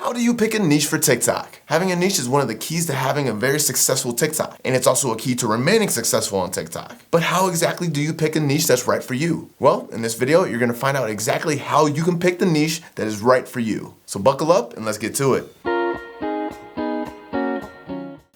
How do you pick a niche for TikTok? Having a niche is one of the keys to having a very successful TikTok, and it's also a key to remaining successful on TikTok. But how exactly do you pick a niche that's right for you? Well, in this video, you're gonna find out exactly how you can pick the niche that is right for you. So buckle up and let's get to it.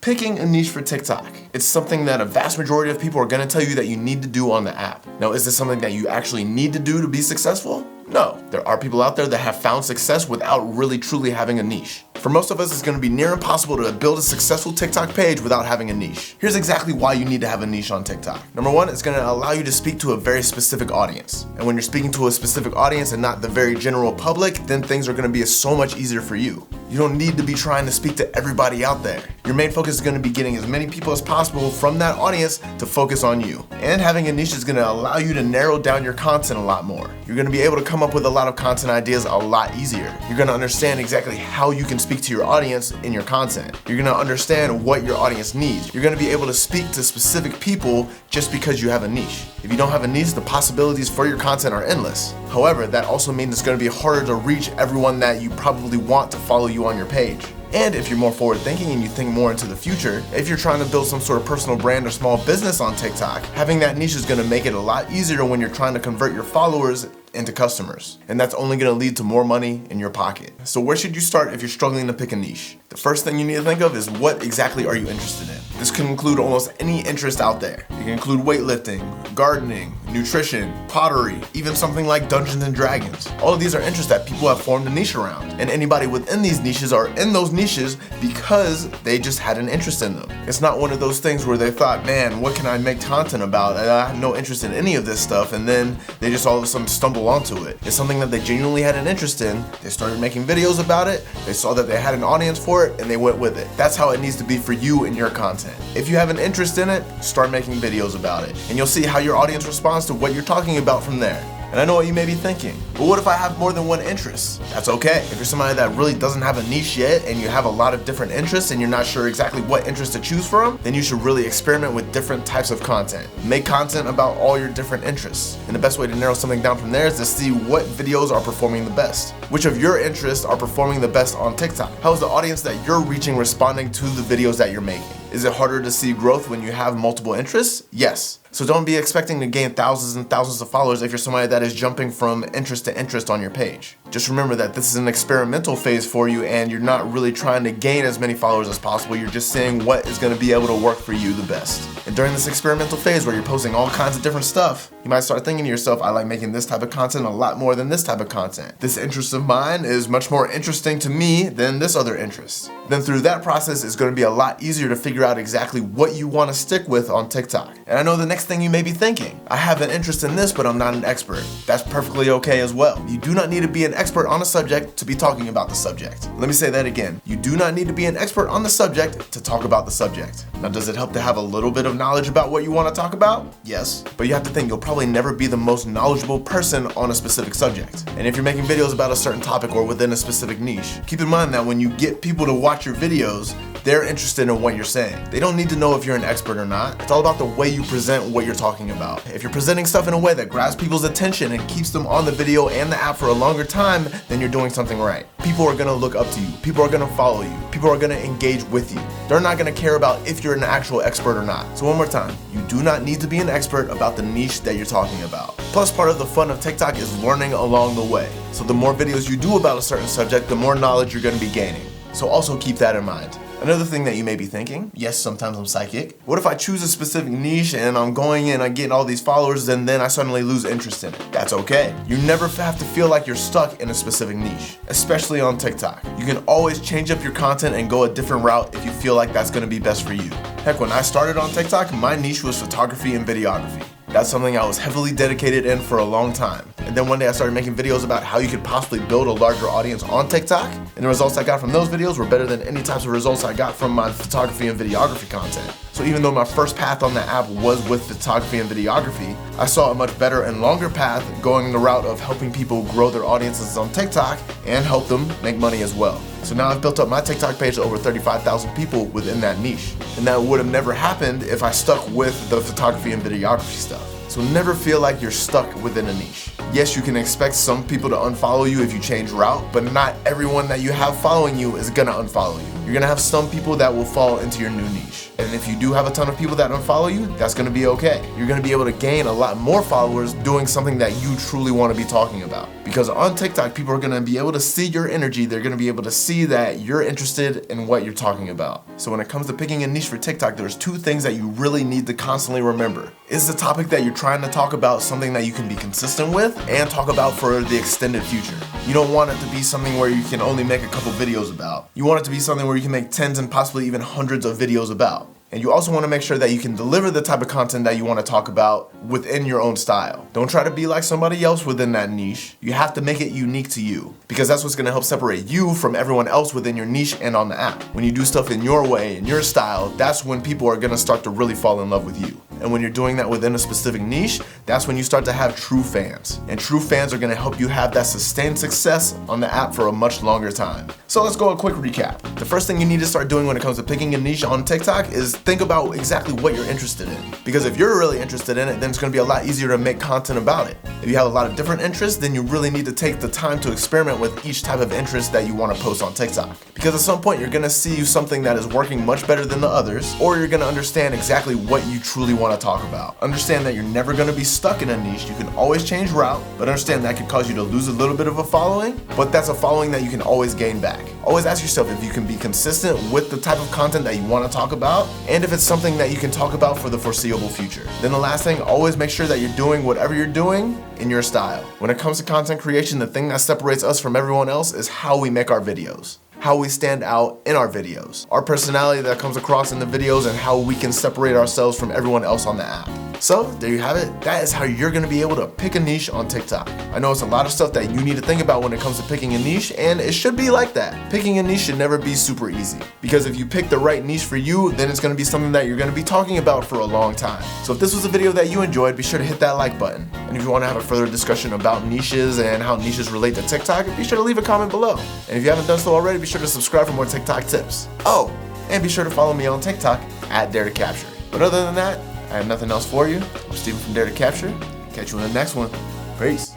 Picking a niche for TikTok. It's something that a vast majority of people are gonna tell you that you need to do on the app. Now, is this something that you actually need to do to be successful? No. There are people out there that have found success without really truly having a niche. For most of us, it's gonna be near impossible to build a successful TikTok page without having a niche. Here's exactly why you need to have a niche on TikTok. Number one, it's gonna allow you to speak to a very specific audience. And when you're speaking to a specific audience and not the very general public, then things are gonna be so much easier for you. You don't need to be trying to speak to everybody out there. Your main focus is gonna be getting as many people as possible from that audience to focus on you. And having a niche is gonna allow you to narrow down your content a lot more. You're gonna be able to come up with a lot of content ideas a lot easier. You're gonna understand exactly how you can speak to your audience in your content. You're gonna understand what your audience needs. You're gonna be able to speak to specific people just because you have a niche. If you don't have a niche, the possibilities for your content are endless. However, that also means it's gonna be harder to reach everyone that you probably want to follow you on your page. And if you're more forward thinking and you think more into the future, if you're trying to build some sort of personal brand or small business on TikTok, having that niche is gonna make it a lot easier when you're trying to convert your followers into customers. And that's only gonna lead to more money in your pocket. So where should you start if you're struggling to pick a niche? The first thing you need to think of is what exactly are you interested in? This can include almost any interest out there. It can include weightlifting, gardening, nutrition, pottery, even something like Dungeons and Dragons. All of these are interests that people have formed a niche around. And anybody within these niches are in those niches because they just had an interest in them. It's not one of those things where they thought, man, what can I make content about? I have no interest in any of this stuff, and then they just all of a sudden stumble onto it. It's something that they genuinely had an interest in. They started making videos about it, they saw that they had an audience for it, and they went with it. That's how it needs to be for you and your content. If you have an interest in it, start making videos about it, and you'll see how your audience responds to what you're talking about from there. And I know what you may be thinking, but what if I have more than one interest? That's okay. If you're somebody that really doesn't have a niche yet and you have a lot of different interests and you're not sure exactly what interest to choose from, then you should really experiment with different types of content. Make content about all your different interests. And the best way to narrow something down from there is to see what videos are performing the best. Which of your interests are performing the best on TikTok? How is the audience that you're reaching responding to the videos that you're making? Is it harder to see growth when you have multiple interests? Yes. So don't be expecting to gain thousands and thousands of followers if you're somebody that is jumping from interest to interest on your page. Just remember that this is an experimental phase for you and you're not really trying to gain as many followers as possible. You're just seeing what is going to be able to work for you the best. And during this experimental phase where you're posting all kinds of different stuff, you might start thinking to yourself, I like making this type of content a lot more than this type of content. This interest of mine is much more interesting to me than this other interest. Then through that process, it's going to be a lot easier to figure out exactly what you want to stick with on TikTok. And I know the next thing you may be thinking, I have an interest in this, but I'm not an expert. That's perfectly okay as well. You do not need to be an expert on a subject to be talking about the subject. Let me say that again. You do not need to be an expert on the subject to talk about the subject. Now, does it help to have a little bit of knowledge about what you want to talk about? Yes. But you have to think you'll probably never be the most knowledgeable person on a specific subject. And if you're making videos about a certain topic or within a specific niche, keep in mind that when you get people to watch your videos, they're interested in what you're saying. They don't need to know if you're an expert or not. It's all about the way you present what you're talking about. If you're presenting stuff in a way that grabs people's attention and keeps them on the video and the app for a longer time, then you're doing something right. People are gonna look up to you. People are gonna follow you. People are gonna engage with you. They're not gonna care about if you're an actual expert or not. So one more time, you do not need to be an expert about the niche that you're talking about. Plus, part of the fun of TikTok is learning along the way. So the more videos you do about a certain subject, the more knowledge you're gonna be gaining. So also keep that in mind. Another thing that you may be thinking, yes, sometimes I'm psychic. What if I choose a specific niche and I'm going and I'm getting all these followers and then I suddenly lose interest in it? That's okay. You never have to feel like you're stuck in a specific niche, especially on TikTok. You can always change up your content and go a different route if you feel like that's gonna be best for you. Heck, when I started on TikTok, my niche was photography and videography. That's something I was heavily dedicated in for a long time. And then one day I started making videos about how you could possibly build a larger audience on TikTok, and the results I got from those videos were better than any types of results I got from my photography and videography content. So even though my first path on the app was with photography and videography, I saw a much better and longer path going the route of helping people grow their audiences on TikTok and help them make money as well. So now I've built up my TikTok page to over 35,000 people within that niche. And that would have never happened if I stuck with the photography and videography stuff. So never feel like you're stuck within a niche. Yes, you can expect some people to unfollow you if you change route, but not everyone that you have following you is gonna unfollow you. You're gonna have some people that will fall into your new niche. And if you do have a ton of people that unfollow you, that's gonna be okay. You're gonna be able to gain a lot more followers doing something that you truly wanna be talking about. Because on TikTok, people are gonna be able to see your energy. They're gonna be able to see that you're interested in what you're talking about. So when it comes to picking a niche for TikTok, there's two things that you really need to constantly remember. Is the topic that you're trying to talk about something that you can be consistent with and talk about for the extended future? You don't want it to be something where you can only make a couple videos about. You want it to be something where you can make tens and possibly even hundreds of videos about. And you also want to make sure that you can deliver the type of content that you want to talk about within your own style. Don't try to be like somebody else within that niche. You have to make it unique to you, because that's what's going to help separate you from everyone else within your niche and on the app. When you do stuff in your way, in your style, that's when people are going to start to really fall in love with you. And when you're doing that within a specific niche, that's when you start to have true fans. And true fans are going to help you have that sustained success on the app for a much longer time. So let's go a quick recap. The first thing you need to start doing when it comes to picking a niche on TikTok is think about exactly what you're interested in. Because if you're really interested in it, then it's going to be a lot easier to make content about it. If you have a lot of different interests, then you really need to take the time to experiment with each type of interest that you want to post on TikTok. Because at some point you're going to see something that is working much better than the others, or you're going to understand exactly what you truly want to talk about. Understand that you're never going to be stuck in a niche. You can always change route, but understand that could cause you to lose a little bit of a following, but that's a following that you can always gain back. Always ask yourself if you can be consistent with the type of content that you want to talk about, and if it's something that you can talk about for the foreseeable future. Then the last thing, always make sure that you're doing whatever you're doing in your style. When it comes to content creation, the thing that separates us from everyone else is how we make our videos, how we stand out in our videos, our personality that comes across in the videos, and how we can separate ourselves from everyone else on the app. So there you have it. That is how you're gonna be able to pick a niche on TikTok. I know it's a lot of stuff that you need to think about when it comes to picking a niche, and it should be like that. Picking a niche should never be super easy, because if you pick the right niche for you, then it's gonna be something that you're gonna be talking about for a long time. So if this was a video that you enjoyed, be sure to hit that like button. And if you wanna have a further discussion about niches and how niches relate to TikTok, be sure to leave a comment below. And if you haven't done so already, be sure to subscribe for more TikTok tips. Oh, and be sure to follow me on TikTok at Dare to Capture. But other than that, I have nothing else for you. I'm Steven from Dare to Capture. Catch you in the next one. Peace.